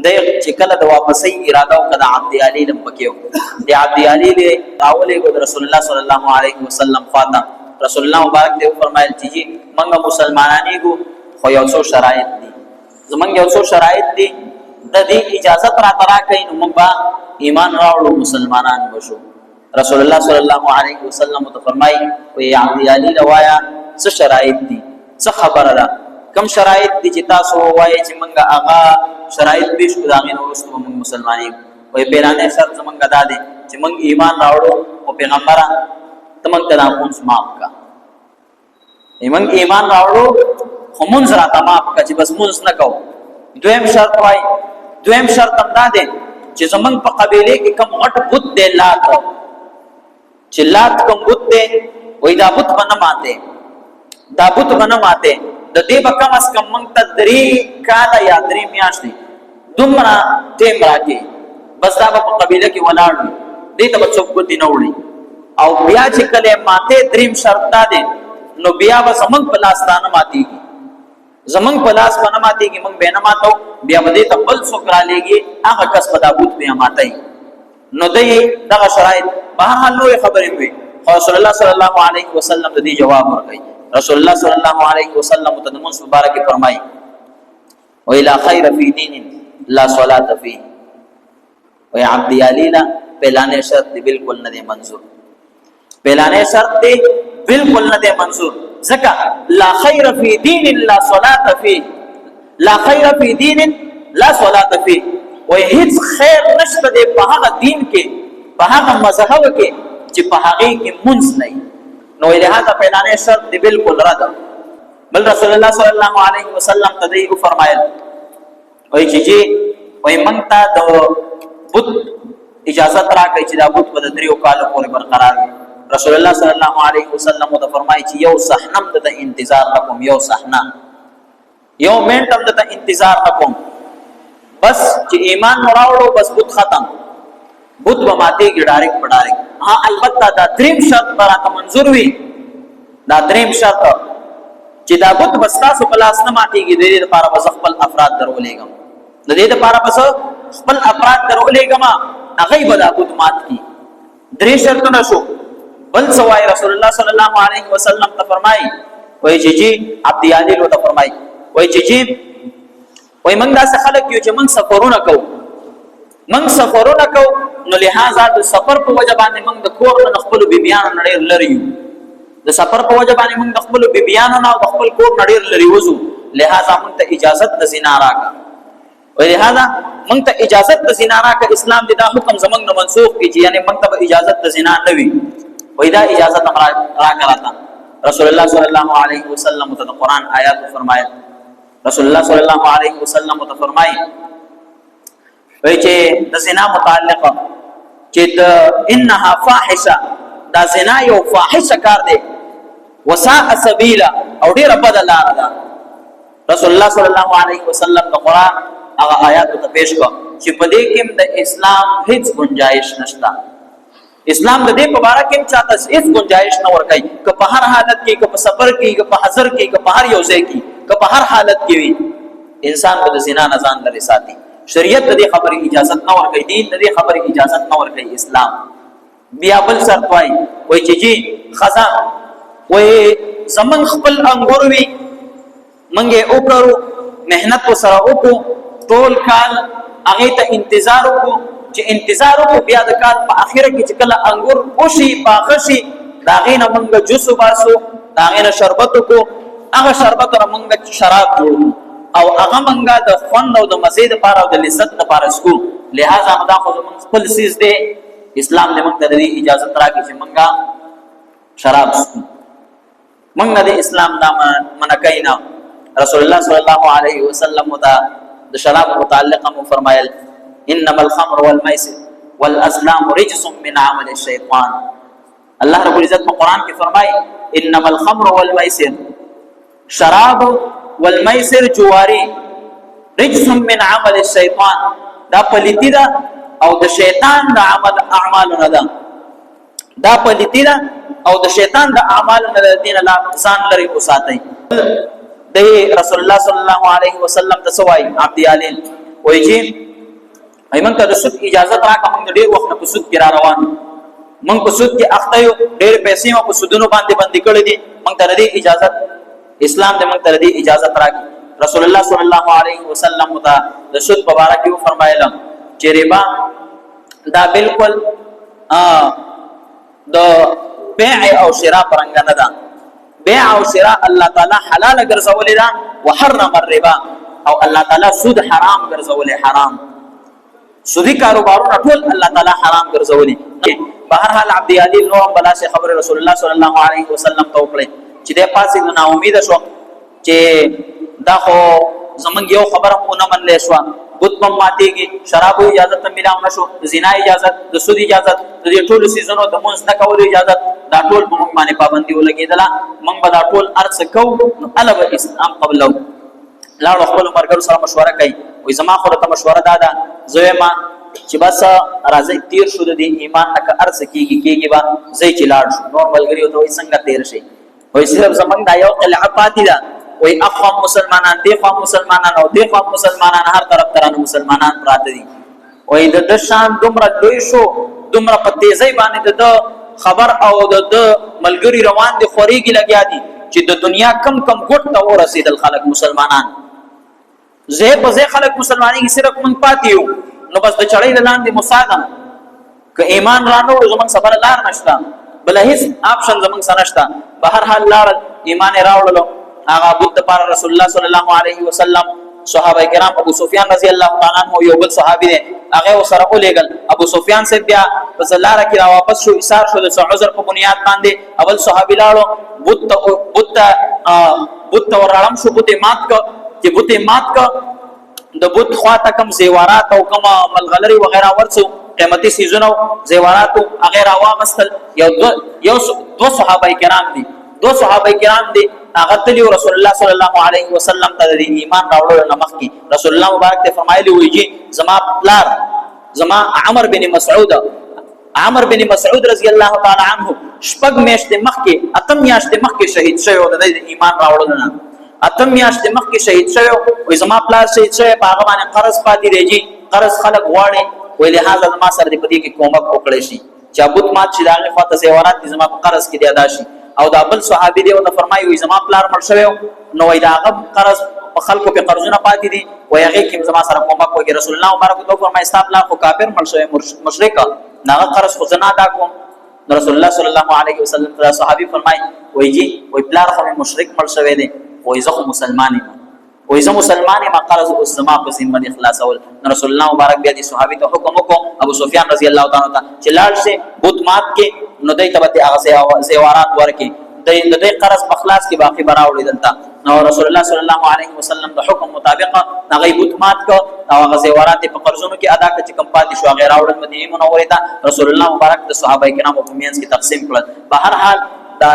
د چې کله د واپسۍ اراده وکړه د عبد علي لم پکيو د عبد علي له راولې کو رسول الله صلی الله علیه وسلم فاطمه رسول الله مبارک دی فرمایل چې منګه مسلمانانی کو خو یو څو شرایط دي زمونږ یو څو شرایط دي د دې اجازه را ترا کین موږ با ایمان راوړو مسلمانان بشو رسول الله صلی الله علیه وسلم ته فرمای او عبد علي لوایا څه شرایط دي څه خبره ده کم شرایط دي چې تاسو وایي چې موږ هغه شرایط پیش کړو دا غوښتو موږ مسلمانې وي پیرانه شرط موږ ادا دي چې موږ ایمان راوړو او پیغمبره تمنګ ته نامون سماپ کا موږ ایمان راوړو خو مونږ را تمام کا چې بس مونږ نه کو دویم شرط وای دویم شرط هم دا دی چې زمنګ په قبيله کې کم غټ بت دی لات چې لات کوم بت دی وای دا بت باندې ماته دا بت باندې ماته د دې په کم اس کم مونږ ته درې کاله یا درې میاشتې دومره ټیم راکې بس دا په قبيله کې ولاړ دي ته بچو کو دي نه وړي او بیا چې کله ماته دریم شرط دا دی نو بیا به زمنګ په لاستانه ماتيږي زمنګ په لاس باندې ماتيږي مونږ به نه ماتو بیا به دې ته بل څوک را لېږي هغه کس په دابوت به ماتای نو دې دغه شرایط بهر حال نو خبرې وي رسول الله صلی الله علیه وسلم دې جواب ورکړي رسول الله صلی الله علیه وسلم تدمن مبارک فرمایي و الى خير في دين لا صلاه فيه و عبد علينا پہلانے شرط بالکل نه منظور پہلانے شرط دی بالکل نه منظور زکا لا خیر فی دین لا صلاة فيه لا خیر فی دین لا صلاة فيه و هیڅ خیر نشته دی په هغه دین کې په هغه مذهب کې چې په هغه کې منځ نه نو لہذا پہلانے شرط دی بالکل رد بل رسول الله صلی الله علیه وسلم تدعی فرمایل وای چې وای مونږ ته د بت اجازه راکړي چې دا بت په دریو کالو پورې برقرار وي رسول الله صلی الله علیه وسلم ته فرمایي چې یو صحنم ته انتظار وکوم یو صحنه یو منټم ته انتظار وکوم بس چې ایمان راوړو بس بت ختم بت و ماته کې ډایرک پډایرک ها البته دا دریم شرط راته منظور وي دا دریم شرط چې دا بت بس تاسو په لاس نه ماتيږي د دې لپاره بس خپل افراد درولېګم د دې لپاره بس خپل افراد درولېګم هغه به دا بت مات کی درې شرطونه شو بل سوای رسول الله صلی الله علیه وسلم ته فرمای وای چې جی عبد علي ته فرمای وای چې جی وای موږ داسې خلک یو چې موږ سفرونه کوو نو لہذا د سفر په وجه باندې موږ د کور نه خپل بیبيانو نړۍ لري د سفر په وجه باندې موږ د خپل بیبيانو نه د خپل کور نړۍ لري وځو لہذا موږ ته اجازه د زنا راکا وای لہذا موږ ته اجازه د زنا راکا اسلام دا حکم زمنګ نه منسوخ کیږي یعنی موږ ته اجازه د زنا نه وي وإذا إجازة راكرتا رسول الله صلى الله عليه وسلم ته قرآن آیات فرمایي رسول الله صلى الله عليه وسلم ته فرمایي وای چې د زنا متعلق چې انها فاحشه دا زنا یو فاحشه کار دی وساء سبیلا او ډیره بد لار ده رسول الله صلی الله علیه وسلم د قرآن هغه آیات ته پیش کړ چې په دې کې د اسلام هیڅ گنجائش نشته اسلام د دې په اړه کې چاته هیڅ گنجائش نه ورکړي که په هر حالت کې که په سفر کې که په حضر کې که په هر یو ځای کې که په هر حالت کې وي انسان د زنا نه ځان لري ساتي شریعت د دې خبرې اجازه نه ورکړي دین د دې خبرې اجازه نه ورکړي اسلام بیا بل شرط وای چې جی خزا وای زمن خپل انګور وی منګه وکړو مهنت سره وکړو ټول کال هغه ته انتظار وکړو چې انتظار کو بیا د کال په اخره کې چې کله انګور خوشي پاخشي داغې نه مونږ جوس وباسو داغې نه شربت کو هغه شربت را مونږ شراب جوړو او هغه مونږ د خوند او د مزید لپاره او د لذت لپاره سکو لہذا موږ خپل خپل سیس دی اسلام دې موږ ته اجازه راکړي چې مونږ شراب سکو مونږ د اسلام دا منکاینا رسول الله صلی الله علیه وسلم ته د شراب متعلق مو فرمایل انما الخمر والميسر والازلام رجس من عمل الشيطان الله رب العزت په قران کې فرمایي انما الخمر والميسر شراب والميسر جواري رجس من عمل الشيطان دا پلیتی دا او د شیطان د اعمالونه دا پلیتی دا او د شیطان د اعمالونه د دین الله ځان لري کو ساتي د رسول الله صلی الله علیه وسلم تسوای عبد علي وایي ایمن ته د سود اجازه راکړه موږ ډیر وخت په سود کې را روان موږ په سود کې اخته یو ډیر پیسې مو په سودونو باندې کړې دي موږ ته دې اجازه اسلام دې موږ ته دې اجازه راکړي رسول الله صلی الله علیه وسلم ته د سود په اړه کې فرمایله چې ربا دا بالکل د بيع او شراء پرنګ نه ده بيع او شراء الله تعالی حلال ګرځولې ده وحرم الربا او الله تعالی سود حرام ګرځولې حرام سودی کاروبارونه ټول الله تعالی حرام ګرځولې بهر حال عبد علی نو بلا سے خبر رسول الله صلی الله علیه وسلم ته وکړي چې د پاسې نه امید شو چې دا خو زمونږ یو خبره مو نه منلې شو بت پم ماتيږي شراب اجازه ته ملاو نشو زنا اجازه د سود اجازه د ټول سيزونو د مونږ نه کول اجازه دا ټول په موږ باندې پابندي ولګیدله موږ به دا ټول ارڅ کو الوه اسلام قبلو لاړ خپل مرګرو سره مشوره کوي وې زما خو ته مشوره دادا زویما چې بس راځي تیر شو د ایمان تک ارڅ کیږي با زې چې لاړ شو نور ملګری ته وې څنګه تیر شي وې صرف زمنګ دا یو قلعه پاتې ده وې اخوا مسلمانان دی خوا مسلمانان او دی خوا مسلمانان هر طرف ترانه مسلمانان پراته دي وې د شان دومره لوی شو دومره په تیزی باندې د خبر او د ملګری روان دي خوريږي لګیا دي چې د دنیا کم ګټ ته ورسېدل خلک مسلمانان زه په زه خلک مسلمانۍ کې صرف من پاتې یو نو بس د چړې لاندې مصادم که ایمان رانو زمون صبر لار نشته بل هیڅ آپشن زمون سنشته په هر حال لار ایمان راوړلو هغه ابو بکر رسول الله صلی الله علیه وسلم صحابه کرام ابو سفیان رضی الله تعالی عنہ یو بل صحابي دی هغه سره ولېګل ابو سفیان سے بیا پس لار کې را واپس شو ایثار شو د عذر په بنیاد باندې اول صحابي لاړو بوت ورالم شو بوت مات کو چې بوت مات کو د بوت خواته کم زیورات او کم ملغلری وغیرہ ورڅو قیمتي سيزونو زیورات هغه را واغستل یو دو صحابه کرام دي هغه تلی رسول الله صلی الله علیه وسلم ته د ایمان راوړل نمخ کی رسول الله مبارک ته فرمایلی ویږي زما عمر بن مسعود رضی الله تعالی عنہ شپږ میاشتې مخکې اتم میاشتې مخکې شهید شوی او د ایمان راوړل نه اتم میاشتې مخکې شهید شوی او زما پلار شهید شوی په هغه باندې قرض پاتې دیږي قرض خلک غواړي ویل هغه زما سره د پدې کې کومک وکړي شي چې ابوت مات چې داغه خاطر زیورات زما په قرض کې دی ادا شي او دا بل صحابي دی او فرمایي وي زما پلار مړ شوی نو وای دا هغه قرض په خلکو په قرضونه پاتې دي وای هغه کې زما سره کومک وکړي رسول الله مبارک ته فرمایي استاد پلار خو کافر مړ شوی مشرک نه قرض خو زنا ادا کوم رسول الله صلی الله علیه وسلم ته صحابي فرمایي وای جی وای پلار خو مشرک مړ شوی دی وای زه مسلمان یم وای زه مسلمان یم قرض او زما په ذمہ اخلاص اول رسول الله مبارک بیا دي صحابي ته حکم وکړو ابو سفیان رضی الله تعالی عنہ چې لاړ شي بوت مات کې نو دای ته به هغه زیورات ورکي د دې قرض مخلاص کې باقی براوړي دلته نو رسول الله صلی الله علیه وسلم د حکم مطابق هغه بوت مات کو او هغه زیورات په قرضونو کې ادا کړي کم پاتې شو غیر راوړل مدینه منوره ته رسول الله مبارک د صحابه کرامو په مینس کې تقسیم کړل په هر حال دا